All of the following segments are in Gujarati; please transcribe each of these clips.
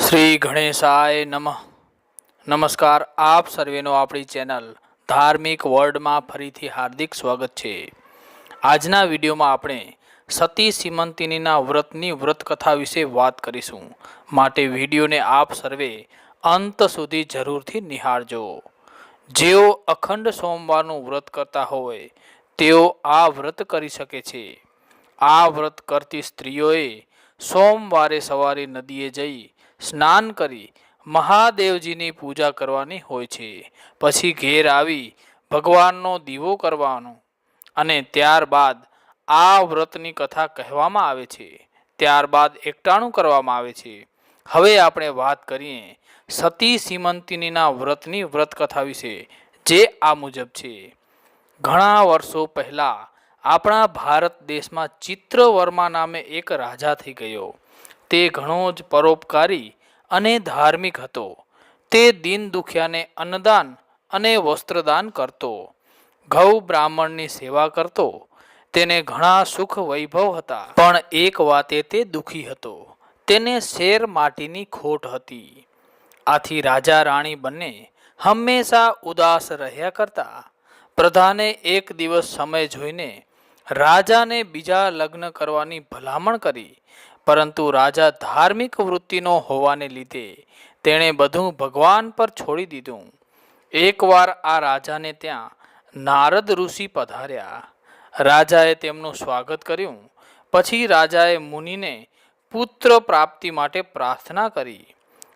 શ્રી ગણેશાય નમઃ. નમસ્કાર, આપ સર્વેનો આપણી ચેનલ ધાર્મિક વર્લ્ડમાં ફરીથી હાર્દિક સ્વાગત છે. આજના વિડીયોમાં આપણે સતી સીમંતિનીના વ્રતની વ્રતકથા વિશે વાત કરીશું, માટે વિડીયોને આપ સર્વે અંત સુધી જરૂરથી નિહાળજો. જેઓ અખંડ સોમવારનું વ્રત કરતા હોય તેઓ આ વ્રત કરી શકે છે. આ વ્રત કરતી સ્ત્રીઓએ સોમવારે સવારે નદીએ જઈ સ્નાન કરી મહાદેવજીની પૂજા કરવાની હોય છે. પછી ઘેર આવી ભગવાનનો દીવો કરવાનો અને ત્યારબાદ આ વ્રતની કથા કહેવામાં આવે છે. ત્યારબાદ એકટાણું કરવામાં આવે છે. હવે આપણે વાત કરીએ સતી સીમંતિનીના વ્રતની વ્રતકથા વિશે, જે આ મુજબ છે. ઘણા વર્ષો પહેલાં આપણા ભારત દેશમાં ચિત્રવર્મા નામે એક રાજા થઈ ગયો. તે ઘણો જ પરોપકારી અને ધાર્મિક હતો. તે દીન દુખિયાને અન્નદાન અને વસ્ત્રદાન કરતો, ગૌ બ્રાહ્મણની સેવા કરતો. તેને ઘણા સુખ વૈભવ હતા, પણ એક વાતે તે દુખી હતો. તેને શેર માટીની ખોટ હતી. આથી રાજા રાણી બંને હંમેશા ઉદાસ રહ્યા કરતા. પ્રધાને એક દિવસ સમય જોઈને રાજાને બીજા લગ્ન કરવાની ભલામણ કરી, પરંતુ રાજા ધાર્મિક વૃત્તિનો હોવાને લીધે તેણે બધું ભગવાન પર છોડી દીધું. એકવાર આ રાજાને ત્યાં નારદ ઋષિ પધાર્યા. રાજાએ તેમનું સ્વાગત કર્યું. પછી રાજાએ મુનિને પુત્ર પ્રાપ્તિ માટે પ્રાર્થના કરી.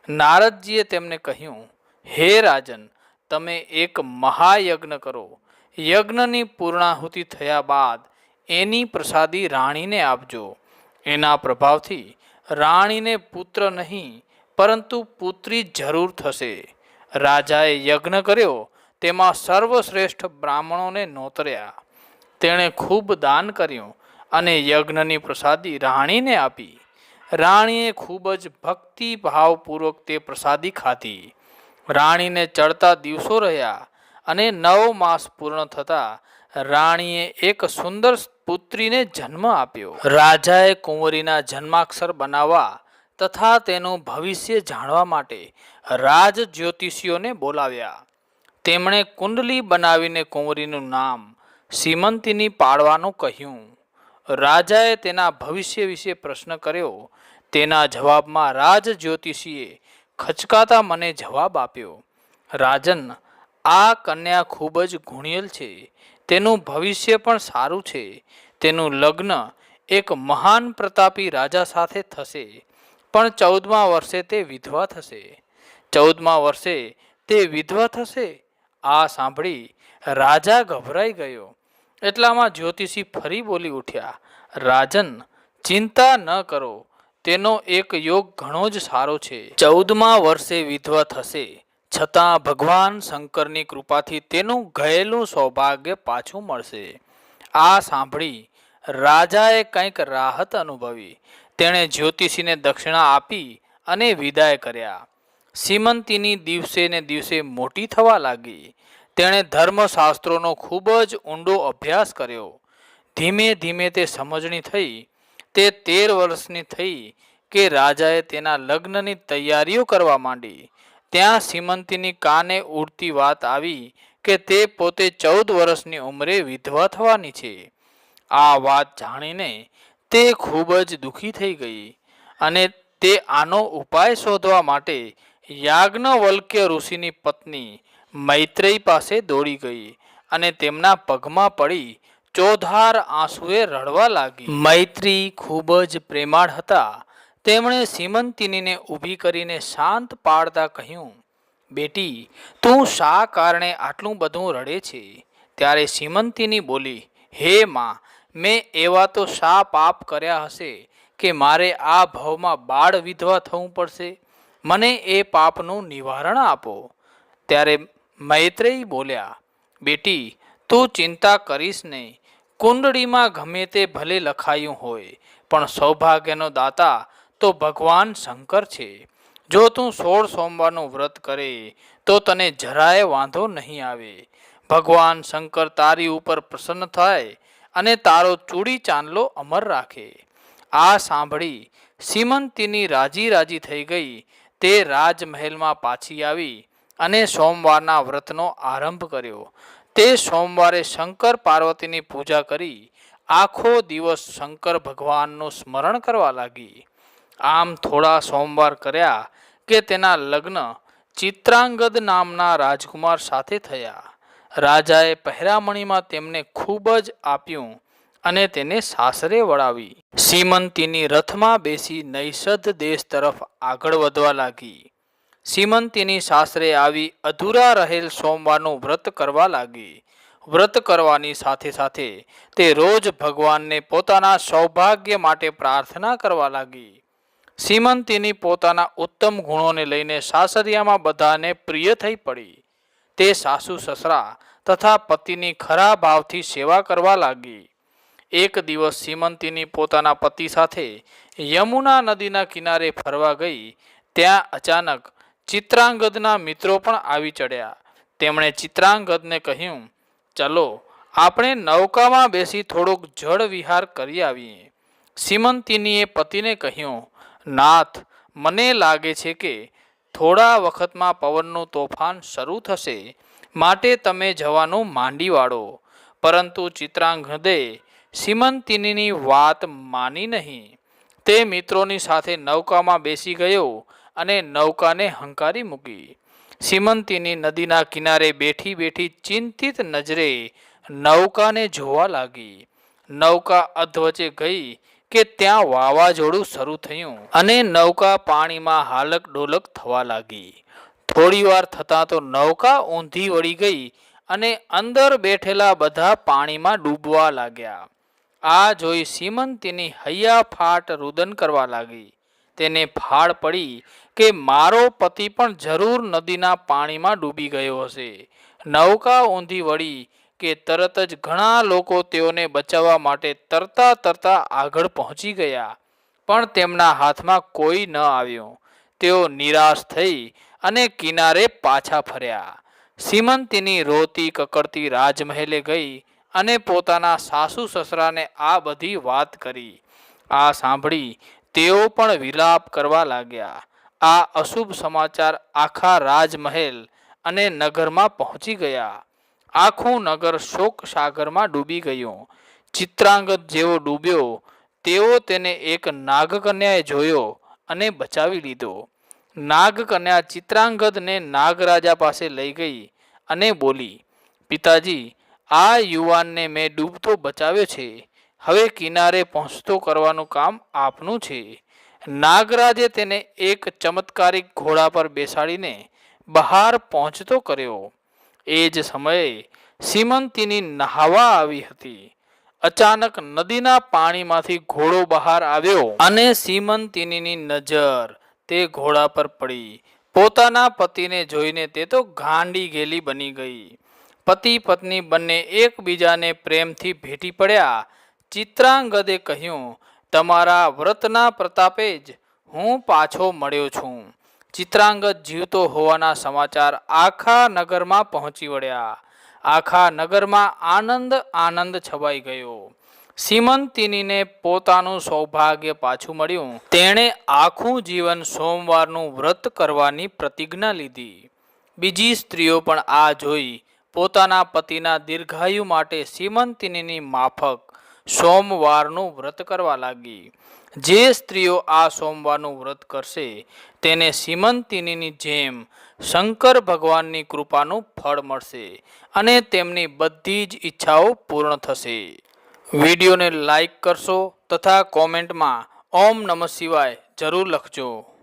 નારદજીએ તેમને કહ્યું, હે રાજન, તમે એક મહાયજ્ઞ કરો. યજ્ઞની પૂર્ણાહુતિ થયા બાદ એની પ્રસાદી રાણીને આપજો. એના પ્રભાવથી રાણીને પુત્ર નહીં પરંતુ પુત્રી જરૂર થશે. રાજાએ યજ્ઞ કર્યો. તેમાં સર્વશ્રેષ્ઠ બ્રાહ્મણોને નોતર્યા. તેણે ખૂબ દાન કર્યું અને યજ્ઞની પ્રસાદી રાણીને આપી. રાણીએ ખૂબ જ ભક્તિભાવપૂર્વક તે પ્રસાદી ખાધી. રાણીને ચડતા દિવસો રહ્યા અને 9 માસ પૂર્ણ થતાં રાણીએ એક સુંદર પુત્રીને જન્મ આપ્યો. રાજાએ કુંવરીના જન્માક્ષર બનાવવા તથા તેનું ભવિષ્ય જાણવા માટે રાજ જ્યોતિષીઓને બોલાવ્યા. તેમણે કુંડલી બનાવીને કુંવરીનું નામ સીમંતિની પાડવાનું કહ્યું. રાજાએ તેના ભવિષ્ય વિશે પ્રશ્ન કર્યો. તેના જવાબમાં રાજ જ્યોતિષીએ ખચકાતા મને જવાબ આપ્યો, રાજન, આ કન્યા ખૂબ જ ગુણિયલ છે. તેનું ભવિષ્ય પણ સારું છે. તેનું લગ્ન એક મહાન પ્રતાપી રાજા સાથે થશે, પણ 14મા વર્ષે તે વિધવા થશે. 14મા વર્ષે તે વિધવા થશે. આ સાંભળી રાજા ગભરાઈ ગયો. એટલામાં જ્યોતિષી ફરી બોલી ઉઠ્યા, રાજન, ચિંતા ન કરો. તેનો એક યોગ ઘણો જ સારો છે. 14મા વર્ષે વિધવા થશે, છતાં ભગવાન શંકરની કૃપાથી તેનું ગયેલું સૌભાગ્ય પાછું મળશે. આ સાંભળી રાજાએ કંઈક રાહત અનુભવી. તેણે જ્યોતિષીને દક્ષિણા આપી અને વિદાય કર્યા. સીમંતિની દિવસે ને દિવસે મોટી થવા લાગી. તેણે ધર્મશાસ્ત્રોનો ખૂબ જ ઊંડો અભ્યાસ કર્યો. ધીમે ધીમે તે સમજણી થઈ. તે 13 વર્ષની થઈ કે રાજાએ તેના લગ્નની તૈયારીઓ કરવા માંડી. ત્યાં સીમંતિની કાને ઉડતી વાત આવી કે તે પોતે 14 વર્ષની ઉંમરે વિધવા થવાની છે. આ વાત જાણીને તે ખૂબ જ દુઃખી થઈ ગઈ અને તે આનો ઉપાય શોધવા માટે યાજ્ઞવલ્ક્ય ઋષિની પત્ની મૈત્રેયી પાસે દોડી ગઈ અને તેમના પગમાં પડી ચોધાર આંસુએ રડવા લાગી. મૈત્રી ખૂબ જ પ્રેમાળ હતા. તેમણે સીમંતિનીને ઊભી કરીને શાંત પાડતા કહ્યું, બેટી, તું શા કારણે આટલું બધું રડે છે? ત્યારે સીમંતિની બોલી, હે માં, મેં એવા તો શા પાપ કર્યા હશે કે મારે આ ભવમાં બાળ વિધવા થવું પડશે? મને એ પાપનું નિવારણ આપો. ત્યારે મૈત્રેયી બોલ્યા, બેટી, તું ચિંતા કરીશ નહીં. કુંડળીમાં ગમે તે ભલે લખાયું હોય, પણ સૌભાગ્યનો દાતા તો ભગવાન શંકર છે. જો તું 16 સોમવારનું વ્રત કરે તો તને જરાય વાંધો નહીં આવે. ભગવાન શંકર તારી ઉપર પ્રસન્ન થાય અને તારો ચૂડી ચાંદલો અમર રાખે. આ સાંભળી સીમંતિની રાજી રાજી થઈ ગઈ. તે રાજમહેલમાં પાછી આવી અને સોમવારના વ્રતનો આરંભ કર્યો. તે સોમવારે શંકર પાર્વતીની પૂજા કરી આખો દિવસ શંકર ભગવાનનું સ્મરણ કરવા લાગી. આમ થોડા સોમવાર કર્યા કે તેના લગ્ન ચિત્રાંગદ નામના રાજકુમાર સાથે થયા. રાજાએ પહેરામણીમાં તેમને ખૂબ જ આપ્યું અને તેને સાસરે વળાવી. સીમંતીની રથમાં બેસી નૈષધ દેશ તરફ આગળ વધવા લાગી. સીમંતીની સાસરે આવી અધૂરા રહેલ સોમવારનું વ્રત કરવા લાગી. વ્રત કરવાની સાથે સાથે તે રોજ ભગવાનને પોતાના સૌભાગ્ય માટે પ્રાર્થના કરવા લાગી. સીમંતીની પોતાના ઉત્તમ ગુણોને લઈને સાસરિયામાં બધાને પ્રિય થઈ પડી. તે સાસુ સસરા તથા પતિની ખરા ભાવથી સેવા કરવા લાગી. એક દિવસ સીમંતીની પોતાના પતિ સાથે યમુના નદીના કિનારે ફરવા ગઈ. ત્યાં અચાનક ચિત્રાંગદના મિત્રો પણ આવી ચડ્યા. તેમણે ચિત્રાંગદને કહ્યું, ચલો આપણે નૌકામાં બેસી થોડોક જળ વિહાર કરી આવીએ. સીમંતીનીએ પતિને કહ્યું, નાથ, મને લાગે છે કે થોડા વખતમાં પવનનું તોફાન શરૂ થશે, માટે તમે જવાનું માંડી વાળો. પરંતુ ચિત્રાંગદે સીમંતીની વાત માની નહીં. તે મિત્રોની સાથે નૌકામાં બેસી ગયો અને નૌકાને હંકારી મૂકી. સીમંતીની નદીના કિનારે બેઠી બેઠી ચિંતિત નજરે નૌકાને જોવા લાગી. નૌકા અધવચ્ચે ગઈ કે ત્યાં વાવાઝોડું શરૂ થયું અને નૌકા પાણીમાં હાલક ડોલક થવા લાગી. થોડી વાર થતાં તો નૌકા ઊંધી વળી ગઈ અને અંદર બેઠેલા બધા પાણીમાં ડૂબવા લાગ્યા. આ જોઈ સીમંતીની હૈયાફાટ રુદન કરવા લાગી. તેને ફાળ પડી કે મારો પતિ પણ જરૂર નદીના પાણીમાં ડૂબી ગયો હશે. નૌકા ઊંધી વળી કે તરત જ ઘણા લોકો તેઓને બચાવવા માટે તરતા તરતા આગળ પહોંચી ગયા, પણ તેમના હાથમાં કોઈ ન આવ્યું. તેઓ નિરાશ થઈ અને કિનારે પાછા ફર્યા. સીમંતીની રોતી કકડતી રાજમહેલે ગઈ અને પોતાના સાસુ સસરાને આ બધી વાત કરી. આ સાંભળી તેઓ પણ વિલાપ કરવા લાગ્યા. આ અશુભ સમાચાર આખા રાજમહેલ અને નગરમાં પહોંચી ગયા. આખું નગર શોક સાગરમાં ડૂબી ગયું. ચિત્રાંગદ જેવો ડૂબ્યો તેવો તેને એક નાગકન્યાએ જોયો અને બચાવી લીધો. નાગકન્યા ચિત્રાંગદને નાગરાજા પાસે લઈ ગઈ અને બોલી, પિતાજી, આ યુવાનને મેં ડૂબતો બચાવ્યો છે. હવે કિનારે પહોંચતો કરવાનું કામ આપનું છે. નાગરાજે તેને એક ચમત્કારિક ઘોડા પર બેસાડીને બહાર પહોંચતો કર્યો. એ જ સમયે સીમંતીની નહાવા આવી હતી. અચાનક નદીના પાણીમાંથી ઘોડો બહાર આવ્યો અને સીમંતીની નજર તે ઘોડા પર પડી. પોતાના પતિને જોઈને તે તો ગાંડી ગેલી બની ગઈ. પતિ પત્ની બંને એકબીજાને પ્રેમથી ભેટી પડ્યા. ચિત્રાંગદે કહ્યું, તમારા વ્રતના પ્રતાપે જ હું પાછો મળ્યો છું. ચિત્રાંગદ જીવતો હોવાના સમાચાર આખા નગરમાં પહોંચી વળ્યા. આખા નગરમાં આનંદ છવાઈ ગયો. સીમંતીનીને પોતાનું સૌભાગ્ય પાછું મળ્યું. તેણે આખું જીવન સોમવારનું વ્રત કરવાની પ્રતિજ્ઞા લીધી. બીજી સ્ત્રીઓ પણ આ જોઈ પોતાના પતિના દીર્ઘાયુ માટે સીમંતીની માફક સોમવારનું વ્રત કરવા લાગી. જે સ્ત્રીઓ આ સોમવારનું વ્રત કરશે તેને સીમંતીની જેમ શંકર ભગવાનની કૃપાનું ફળ મળશે અને તેમની બધી જ ઈચ્છાઓ પૂર્ણ થશે. વિડીયોને લાઈક કરશો તથા કોમેન્ટમાં ઓમ નમઃ શિવાય જરૂર લખજો.